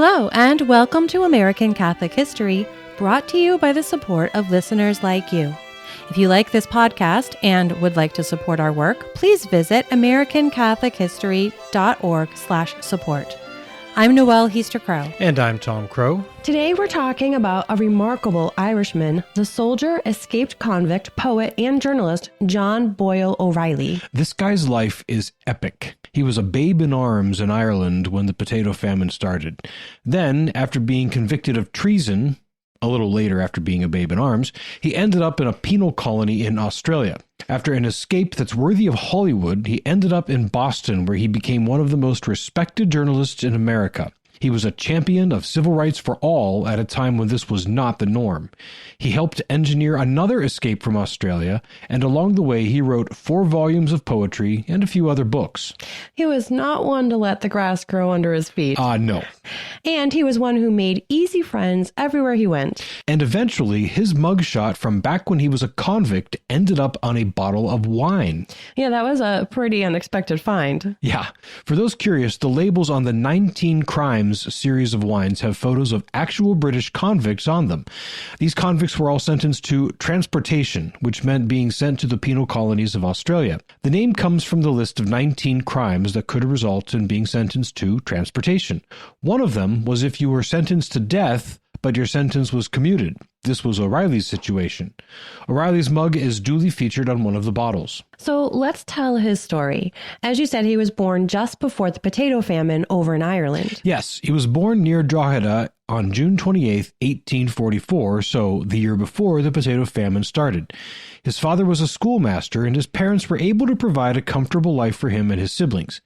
Hello, and welcome to American Catholic History, brought to you by the support of listeners like you. If you like this podcast and would like to support our work, please visit americancathochistory.org/support. I'm Noelle Heaster-Crowe. And I'm Tom Crow. Today we're talking about a remarkable Irishman, the soldier, escaped convict, poet, and journalist John Boyle O'Reilly. This guy's life is epic. He was a babe in arms in Ireland when the potato famine started. Then, after being convicted of treason, a little later after being a babe in arms, he ended up in a penal colony in Australia. After an escape that's worthy of Hollywood, he ended up in Boston, where he became one of the most respected journalists in America. He was a champion of civil rights for all at a time when this was not the norm. He helped engineer another escape from Australia, and along the way he wrote 4 volumes of poetry and a few other books. He was not one to let the grass grow under his feet. No. And he was one who made easy friends everywhere he went. And eventually, his mugshot from back when he was a convict ended up on a bottle of wine. Yeah, that was a pretty unexpected find. Yeah. For those curious, the labels on the 19 Crimes series of wines have photos of actual British convicts on them. These convicts were all sentenced to transportation, which meant being sent to the penal colonies of Australia. The name comes from the list of 19 crimes that could result in being sentenced to transportation. One of them was if you were sentenced to death, but your sentence was commuted. This was O'Reilly's situation. O'Reilly's mug is duly featured on one of the bottles. So let's tell his story. As you said, he was born just before the potato famine over in Ireland. Yes, he was born near Drogheda on June 28, 1844, so the year before the potato famine started. His father was a schoolmaster, and his parents were able to provide a comfortable life for him and his siblings.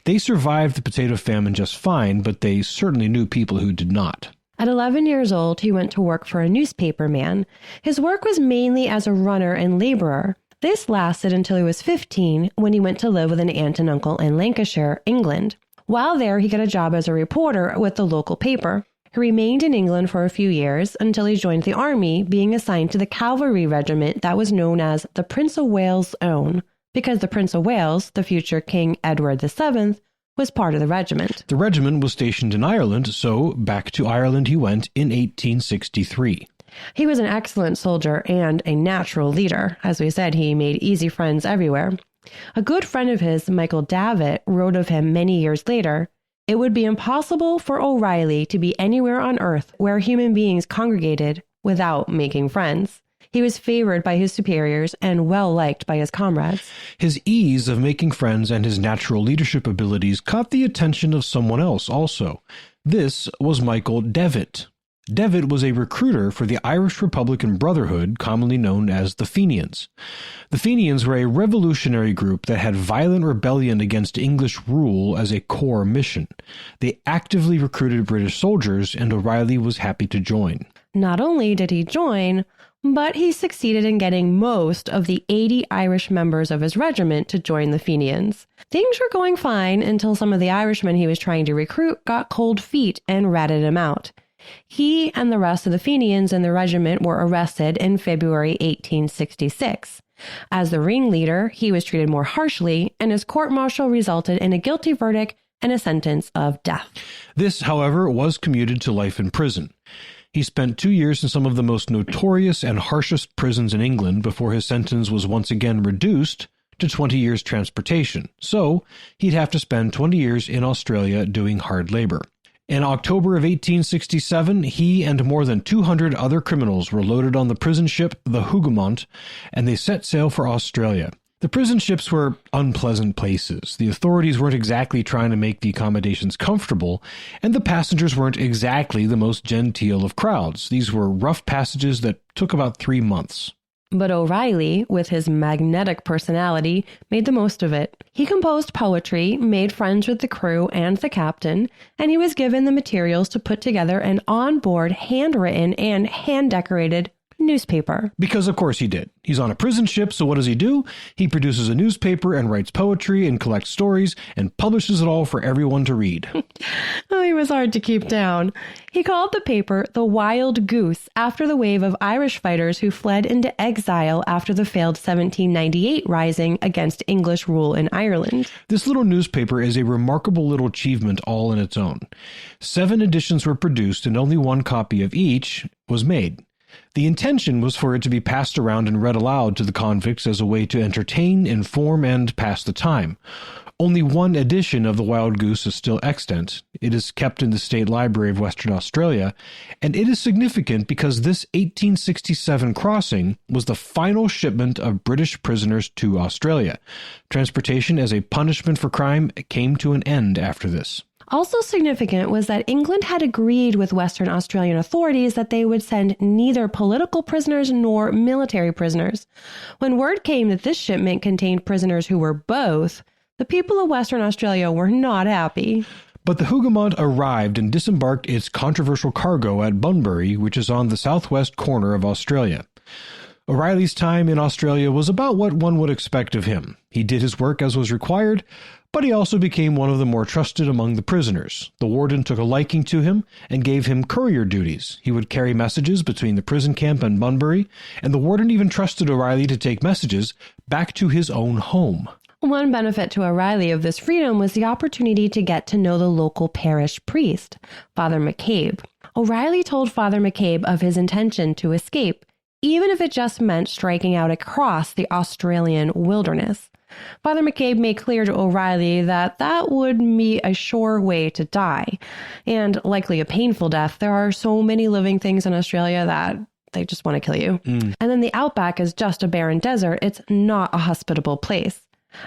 They survived the potato famine just fine, but they certainly knew people who did not. At 11 years old, he went to work for a newspaper man. His work was mainly as a runner and laborer. This lasted until he was 15, when he went to live with an aunt and uncle in Lancashire, England. While there, he got a job as a reporter with the local paper. He remained in England for a few years until he joined the army, being assigned to the cavalry regiment that was known as the Prince of Wales' Own, because the Prince of Wales, the future King Edward VII, was part of the regiment. The regiment was stationed in Ireland, so back to Ireland he went in 1863. He was an excellent soldier and a natural leader. As we said, he made easy friends everywhere. A good friend of his, Michael Davitt, wrote of him many years later, "It would be impossible for O'Reilly to be anywhere on earth where human beings congregated without making friends." He was favored by his superiors and well-liked by his comrades. His ease of making friends and his natural leadership abilities caught the attention of someone else also. This was Michael Davitt. Davitt was a recruiter for the Irish Republican Brotherhood, commonly known as the Fenians. The Fenians were a revolutionary group that had violent rebellion against English rule as a core mission. They actively recruited British soldiers, and O'Reilly was happy to join. Not only did he join, but he succeeded in getting most of the 80 Irish members of his regiment to join the Fenians. Things were going fine until some of the Irishmen he was trying to recruit got cold feet and ratted him out. He and the rest of the Fenians in the regiment were arrested in February 1866. As the ringleader, he was treated more harshly, and his court-martial resulted in a guilty verdict and a sentence of death. This, however, was commuted to life in prison. He spent 2 years in some of the most notorious and harshest prisons in England before his sentence was once again reduced to 20 years transportation. So he'd have to spend 20 years in Australia doing hard labor. In October of 1867, he and more than 200 other criminals were loaded on the prison ship the Hougoumont, and they set sail for Australia. The prison ships were unpleasant places. The authorities weren't exactly trying to make the accommodations comfortable, and the passengers weren't exactly the most genteel of crowds. These were rough passages that took about 3 months. But O'Reilly, with his magnetic personality, made the most of it. He composed poetry, made friends with the crew and the captain, and he was given the materials to put together an on-board, handwritten, and hand-decorated newspaper. Because of course he did. He's on a prison ship, so what does he do? He produces a newspaper and writes poetry and collects stories and publishes it all for everyone to read. Oh, he was hard to keep down. He called the paper the Wild Goose after the wave of Irish fighters who fled into exile after the failed 1798 rising against English rule in Ireland. This little newspaper is a remarkable little achievement all in its own. 7 editions were produced and only 1 copy of each was made. The intention was for it to be passed around and read aloud to the convicts as a way to entertain, inform, and pass the time. Only 1 edition of the Wild Goose is still extant. It is kept in the State Library of Western Australia, and it is significant because this 1867 crossing was the final shipment of British prisoners to Australia. Transportation as a punishment for crime came to an end after this. Also significant was that England had agreed with Western Australian authorities that they would send neither political prisoners nor military prisoners. When word came that this shipment contained prisoners who were both, the people of Western Australia were not happy. But the Hougoumont arrived and disembarked its controversial cargo at Bunbury, which is on the southwest corner of Australia. O'Reilly's time in Australia was about what one would expect of him. He did his work as was required, but he also became one of the more trusted among the prisoners. The warden took a liking to him and gave him courier duties. He would carry messages between the prison camp and Bunbury, and the warden even trusted O'Reilly to take messages back to his own home. One benefit to O'Reilly of this freedom was the opportunity to get to know the local parish priest, Father McCabe. O'Reilly told Father McCabe of his intention to escape, even if it just meant striking out across the Australian wilderness. Father McCabe made clear to O'Reilly that that would be a sure way to die, and likely a painful death. There are so many living things in Australia that they just want to kill you. And then the outback is just a barren desert. It's not a hospitable place.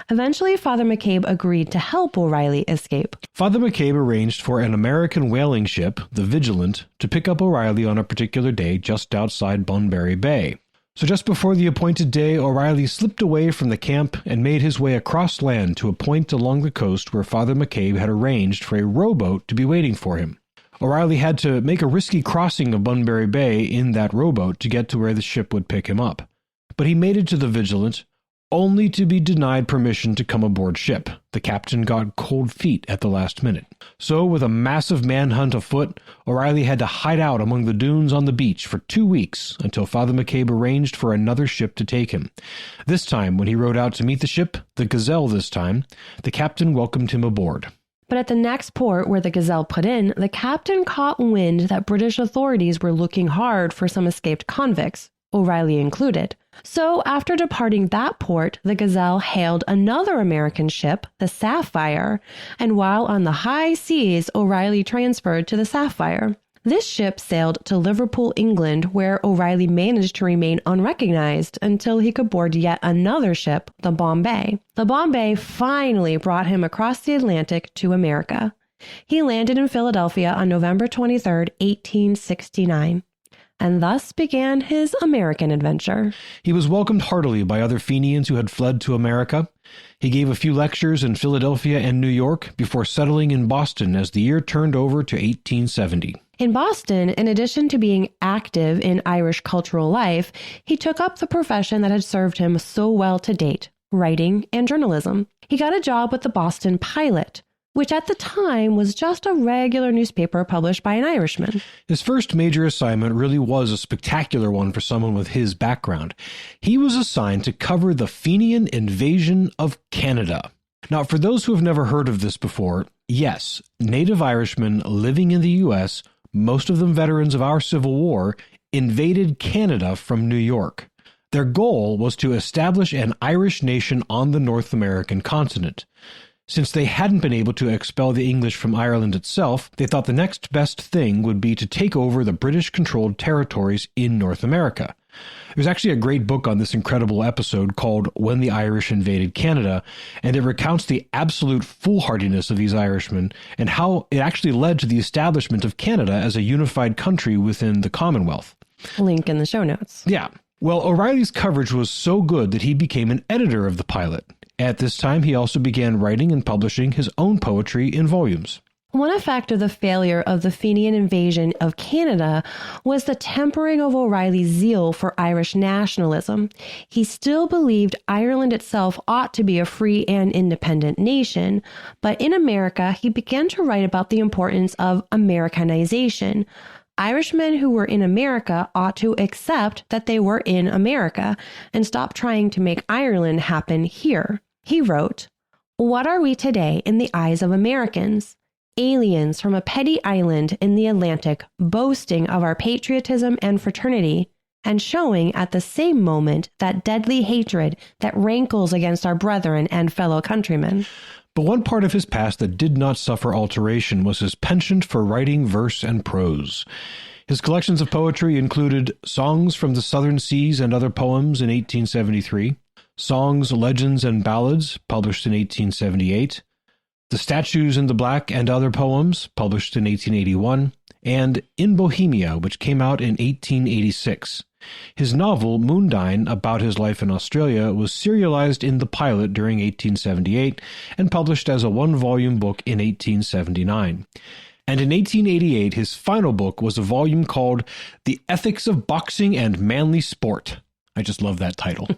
Eventually, Father McCabe agreed to help O'Reilly escape. Father McCabe arranged for an American whaling ship, the Vigilant, to pick up O'Reilly on a particular day just outside Bunbury Bay. So just before the appointed day, O'Reilly slipped away from the camp and made his way across land to a point along the coast where Father McCabe had arranged for a rowboat to be waiting for him. O'Reilly had to make a risky crossing of Bunbury Bay in that rowboat to get to where the ship would pick him up. But he made it to the Vigilant, only to be denied permission to come aboard ship. The captain got cold feet at the last minute. So, with a massive manhunt afoot, O'Reilly had to hide out among the dunes on the beach for 2 weeks until Father McCabe arranged for another ship to take him. This time, when he rowed out to meet the ship, the Gazelle this time, the captain welcomed him aboard. But at the next port where the Gazelle put in, the captain caught wind that British authorities were looking hard for some escaped convicts, O'Reilly included. So after departing that port, the Gazelle hailed another American ship, the Sapphire, and while on the high seas, O'Reilly transferred to the Sapphire. This ship sailed to Liverpool, England, where O'Reilly managed to remain unrecognized until he could board yet another ship, the Bombay. The Bombay finally brought him across the Atlantic to America. He landed in Philadelphia on November 23, 1869. And thus began his American adventure. He was welcomed heartily by other Fenians who had fled to America. He gave a few lectures in Philadelphia and New York before settling in Boston as the year turned over to 1870. In Boston, in addition to being active in Irish cultural life, he took up the profession that had served him so well to date, writing and journalism. He got a job with the Boston Pilot, which at the time was just a regular newspaper published by an Irishman. His first major assignment really was a spectacular one for someone with his background. He was assigned to cover the Fenian invasion of Canada. Now, for those who have never heard of this before, yes, native Irishmen living in the U.S., most of them veterans of our Civil War, invaded Canada from New York. Their goal was to establish an Irish nation on the North American continent. Since they hadn't been able to expel the English from Ireland itself, they thought the next best thing would be to take over the British-controlled territories in North America. There's actually a great book on this incredible episode called When the Irish Invaded Canada, and it recounts the absolute foolhardiness of these Irishmen and how it actually led to the establishment of Canada as a unified country within the Commonwealth. Link in the show notes. Yeah. Well, O'Reilly's coverage was so good that he became an editor of the Pilot. At this time, he also began writing and publishing his own poetry in volumes. One effect of the failure of the Fenian invasion of Canada was the tempering of O'Reilly's zeal for Irish nationalism. He still believed Ireland itself ought to be a free and independent nation, but in America he began to write about the importance of Americanization. Irishmen who were in America ought to accept that they were in America and stop trying to make Ireland happen here. He wrote, "What are we today in the eyes of Americans? Aliens from a petty island in the Atlantic boasting of our patriotism and fraternity, and showing at the same moment that deadly hatred that rankles against our brethren and fellow countrymen." But one part of his past that did not suffer alteration was his penchant for writing verse and prose. His collections of poetry included Songs from the Southern Seas and Other Poems in 1873, Songs, Legends, and Ballads, published in 1878, The Statues in the Black and Other Poems, published in 1881, and In Bohemia, which came out in 1886. His novel, Moondyne, about his life in Australia, was serialized in The Pilot during 1878 and published as a one-volume book in 1879. And in 1888, his final book was a volume called The Ethics of Boxing and Manly Sport. I just love that title.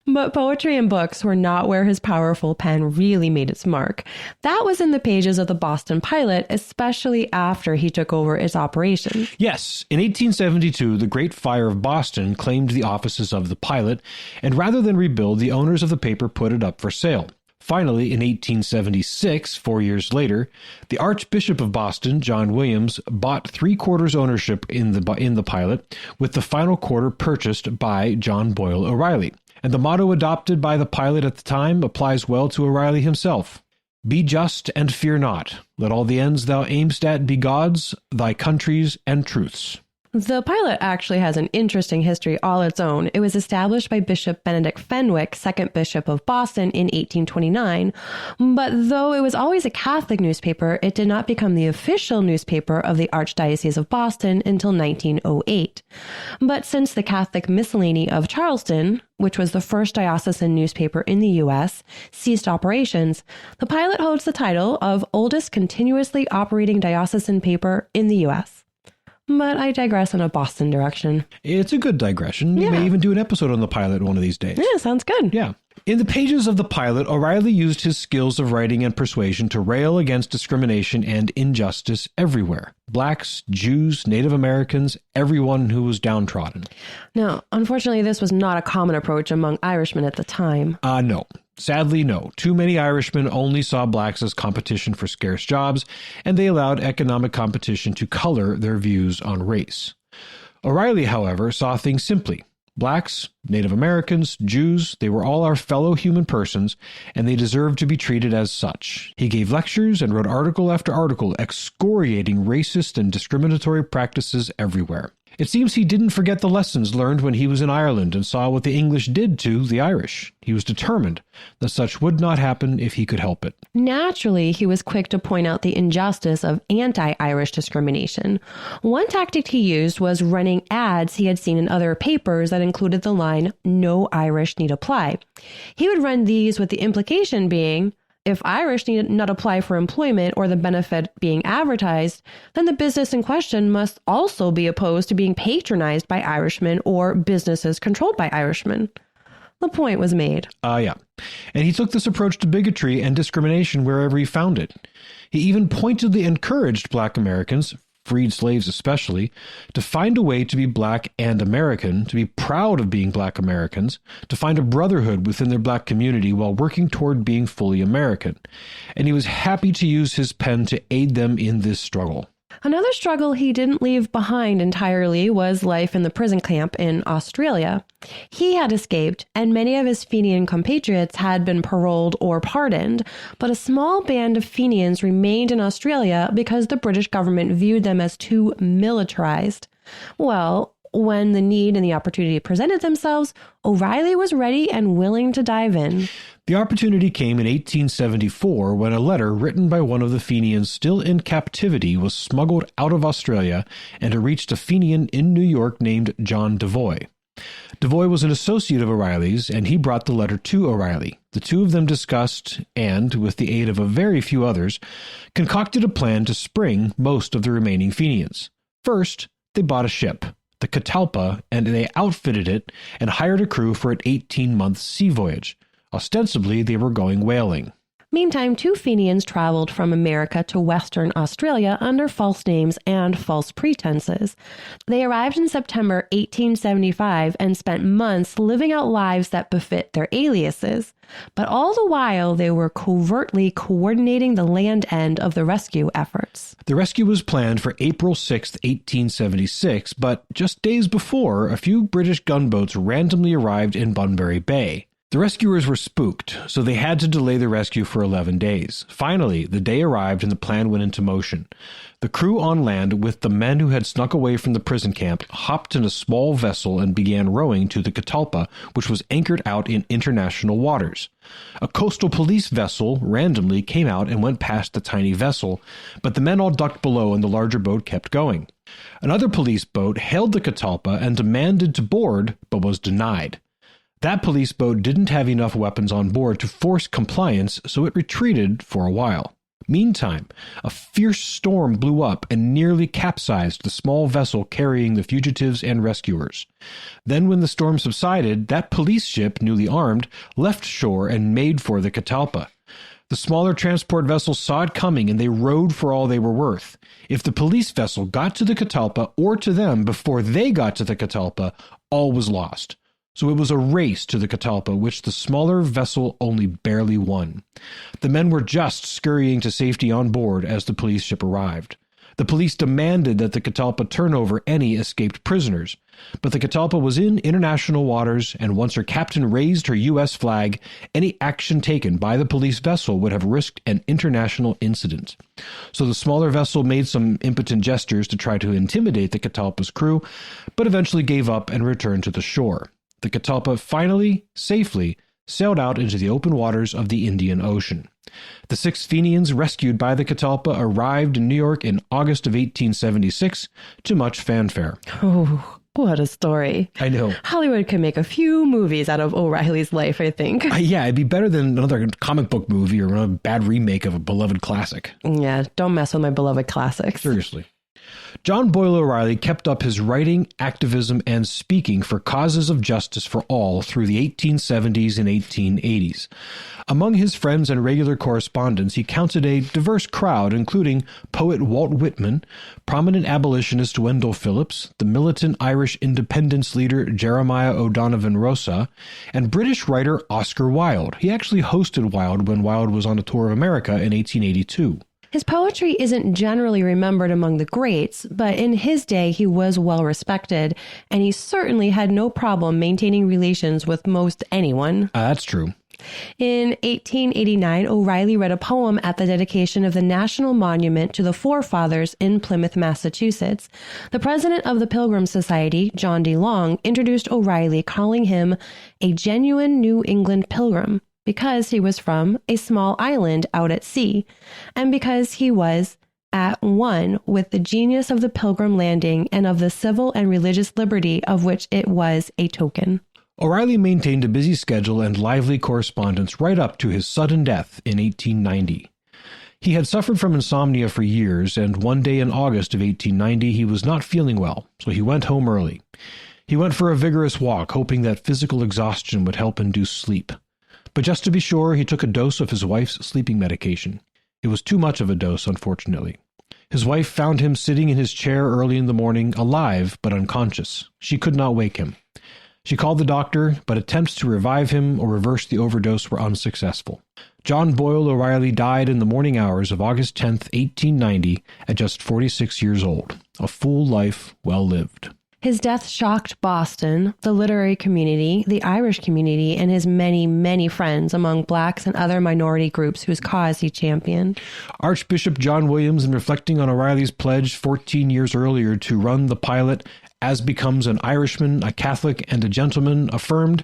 But poetry and books were not where his powerful pen really made its mark. That was in the pages of the Boston Pilot, especially after he took over its operation. Yes, in 1872, the Great Fire of Boston claimed the offices of the Pilot, and rather than rebuild, the owners of the paper put it up for sale. Finally, in 1876, 4 years later, the Archbishop of Boston, John Williams, bought 3/4 ownership in the Pilot, with the final quarter purchased by John Boyle O'Reilly. And the motto adopted by the Pilot at the time applies well to O'Reilly himself. Be just and fear not. Let all the ends thou aimst at be God's, thy country's, and truth's. The Pilot actually has an interesting history all its own. It was established by Bishop Benedict Fenwick, 2nd Bishop of Boston, in 1829. But though it was always a Catholic newspaper, it did not become the official newspaper of the Archdiocese of Boston until 1908. But since the Catholic Miscellany of Charleston, which was the first diocesan newspaper in the U.S., ceased operations, the Pilot holds the title of oldest continuously operating diocesan paper in the U.S. But I digress in a Boston direction. It's a good digression. We may even do an episode on the Pilot one of these days. Yeah, sounds good. Yeah. In the pages of the Pilot, O'Reilly used his skills of writing and persuasion to rail against discrimination and injustice everywhere. Blacks, Jews, Native Americans, everyone who was downtrodden. Now, unfortunately, this was not a common approach among Irishmen at the time. No. Sadly, no. Too many Irishmen only saw blacks as competition for scarce jobs, and they allowed economic competition to color their views on race. O'Reilly, however, saw things simply. Blacks, Native Americans, Jews, they were all our fellow human persons, and they deserved to be treated as such. He gave lectures and wrote article after article excoriating racist and discriminatory practices everywhere. It seems he didn't forget the lessons learned when he was in Ireland and saw what the English did to the Irish. He was determined that such would not happen if he could help it. Naturally, he was quick to point out the injustice of anti-Irish discrimination. One tactic he used was running ads he had seen in other papers that included the line, "No Irish need apply." He would run these with the implication being, if Irish need not apply for employment or the benefit being advertised, then the business in question must also be opposed to being patronized by Irishmen or businesses controlled by Irishmen. The point was made. Yeah. And he took this approach to bigotry and discrimination wherever he found it. He even pointedly encouraged Black Americans, freed slaves especially, to find a way to be Black and American, to be proud of being Black Americans, to find a brotherhood within their Black community while working toward being fully American. And he was happy to use his pen to aid them in this struggle. Another struggle he didn't leave behind entirely was life in the prison camp in Australia. He had escaped, and many of his Fenian compatriots had been paroled or pardoned, but a small band of Fenians remained in Australia because the British government viewed them as too militarized. Well, when the need and the opportunity presented themselves, O'Reilly was ready and willing to dive in. The opportunity came in 1874 when a letter written by one of the Fenians still in captivity was smuggled out of Australia and it reached a Fenian in New York named John Devoy. Devoy was an associate of O'Reilly's, and he brought the letter to O'Reilly. The two of them discussed and, with the aid of a very few others, concocted a plan to spring most of the remaining Fenians. First, they bought a ship, the Catalpa, and they outfitted it and hired a crew for an 18-month sea voyage. Ostensibly, they were going whaling. Meantime, two Fenians traveled from America to Western Australia under false names and false pretenses. They arrived in September 1875 and spent months living out lives that befit their aliases. But all the while, they were covertly coordinating the land end of the rescue efforts. The rescue was planned for April 6, 1876, but just days before, a few British gunboats randomly arrived in Bunbury Bay. The rescuers were spooked, so they had to delay the rescue for 11 days. Finally, the day arrived and the plan went into motion. The crew on land, with the men who had snuck away from the prison camp, hopped in a small vessel and began rowing to the Catalpa, which was anchored out in international waters. A coastal police vessel randomly came out and went past the tiny vessel, but the men all ducked below and the larger boat kept going. Another police boat hailed the Catalpa and demanded to board, but was denied. That police boat didn't have enough weapons on board to force compliance, so it retreated for a while. Meantime, a fierce storm blew up and nearly capsized the small vessel carrying the fugitives and rescuers. Then when the storm subsided, that police ship, newly armed, left shore and made for the Catalpa. The smaller transport vessels saw it coming and they rowed for all they were worth. If the police vessel got to the Catalpa or to them before they got to the Catalpa, all was lost. So it was a race to the Catalpa, which the smaller vessel only barely won. The men were just scurrying to safety on board as the police ship arrived. The police demanded that the Catalpa turn over any escaped prisoners. But the Catalpa was in international waters, and once her captain raised her U.S. flag, any action taken by the police vessel would have risked an international incident. So the smaller vessel made some impotent gestures to try to intimidate the Catalpa's crew, but eventually gave up and returned to the shore. The Catalpa finally, safely, sailed out into the open waters of the Indian Ocean. The 6 Fenians rescued by the Catalpa arrived in New York in August of 1876 to much fanfare. Oh, what a story. I know. Hollywood could make a few movies out of O'Reilly's life, I think. Yeah, it'd be better than another comic book movie or a bad remake of a beloved classic. Yeah, don't mess with my beloved classics. Seriously. John Boyle O'Reilly kept up his writing, activism, and speaking for causes of justice for all through the 1870s and 1880s. Among his friends and regular correspondents, he counted a diverse crowd, including poet Walt Whitman, prominent abolitionist Wendell Phillips, the militant Irish independence leader Jeremiah O'Donovan Rossa, and British writer Oscar Wilde. He actually hosted Wilde when Wilde was on a tour of America in 1882. His poetry isn't generally remembered among the greats, but in his day he was well respected, and he certainly had no problem maintaining relations with most anyone. That's true. In 1889, O'Reilly read a poem at the dedication of the National Monument to the Forefathers in Plymouth, Massachusetts. The president of the Pilgrim Society, John D. Long, introduced O'Reilly, calling him a genuine New England pilgrim, because he was from a small island out at sea, and because he was at one with the genius of the Pilgrim landing and of the civil and religious liberty of which it was a token. O'Reilly maintained a busy schedule and lively correspondence right up to his sudden death in 1890. He had suffered from insomnia for years, and one day in August of 1890 he was not feeling well, so he went home early. He went for a vigorous walk, hoping that physical exhaustion would help induce sleep. But just to be sure, he took a dose of his wife's sleeping medication. It was too much of a dose, unfortunately. His wife found him sitting in his chair early in the morning, alive but unconscious. She could not wake him. She called the doctor, but attempts to revive him or reverse the overdose were unsuccessful. John Boyle O'Reilly died in the morning hours of August 10, 1890, at just 46 years old. A full life well lived. His death shocked Boston, the literary community, the Irish community, and his many, many friends among blacks and other minority groups whose cause he championed. Archbishop John Williams, in reflecting on O'Reilly's pledge 14 years earlier to run the pilot as becomes an Irishman, a Catholic, and a gentleman, affirmed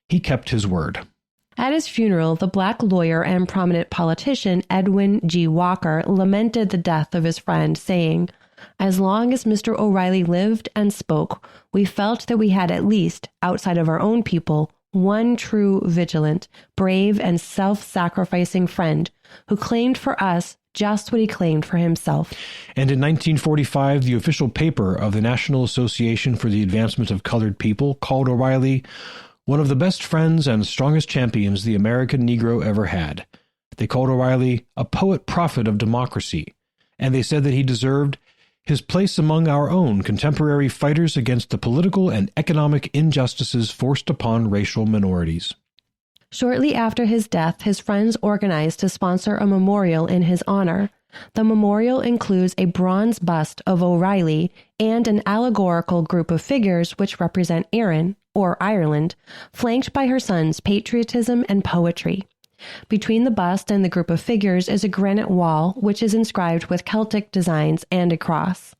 he kept his word. At his funeral, the black lawyer and prominent politician Edwin G. Walker lamented the death of his friend, saying, As long as Mr. O'Reilly lived and spoke, we felt that we had at least, outside of our own people, one true, vigilant, brave, and self-sacrificing friend who claimed for us just what he claimed for himself. And in 1945, the official paper of the National Association for the Advancement of Colored People called O'Reilly one of the best friends and strongest champions the American Negro ever had. They called O'Reilly a poet-prophet of democracy, and they said that he deserved his place among our own contemporary fighters against the political and economic injustices forced upon racial minorities. Shortly after his death, his friends organized to sponsor a memorial in his honor. The memorial includes a bronze bust of O'Reilly and an allegorical group of figures which represent Erin, or Ireland, flanked by her son's patriotism and poetry. Between the bust and the group of figures is a granite wall which is inscribed with Celtic designs and a cross.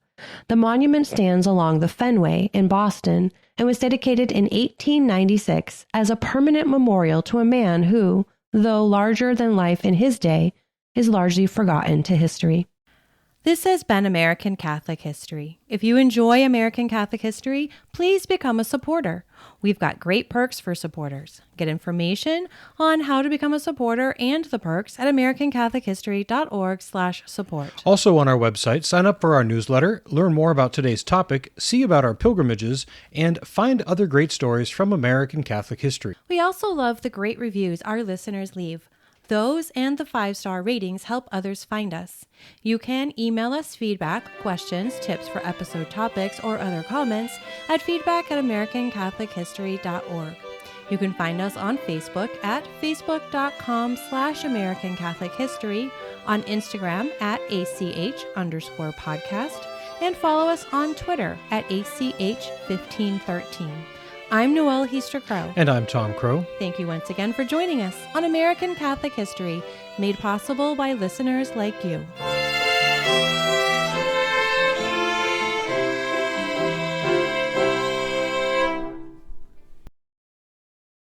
The monument stands along the Fenway in Boston and was dedicated in 1896 as a permanent memorial to a man who, though larger than life in his day, is largely forgotten to history. This has been American Catholic History. If you enjoy American Catholic History, please become a supporter. We've got great perks for supporters. Get information on how to become a supporter and the perks at americancatholichistory.org/support. Also on our website, sign up for our newsletter, learn more about today's topic, see about our pilgrimages, and find other great stories from American Catholic history. We also love the great reviews our listeners leave. Those and the 5-star ratings help others find us. You can email us feedback, questions, tips for episode topics, or other comments at feedback@americancatholichistory.org. You can find us on Facebook at facebook.com/American Catholic History, on Instagram at ACH_podcast, and follow us on Twitter at ACH1513. I'm Noelle Heaster-Crow. And I'm Tom Crow. Thank you once again for joining us on American Catholic History, made possible by listeners like you.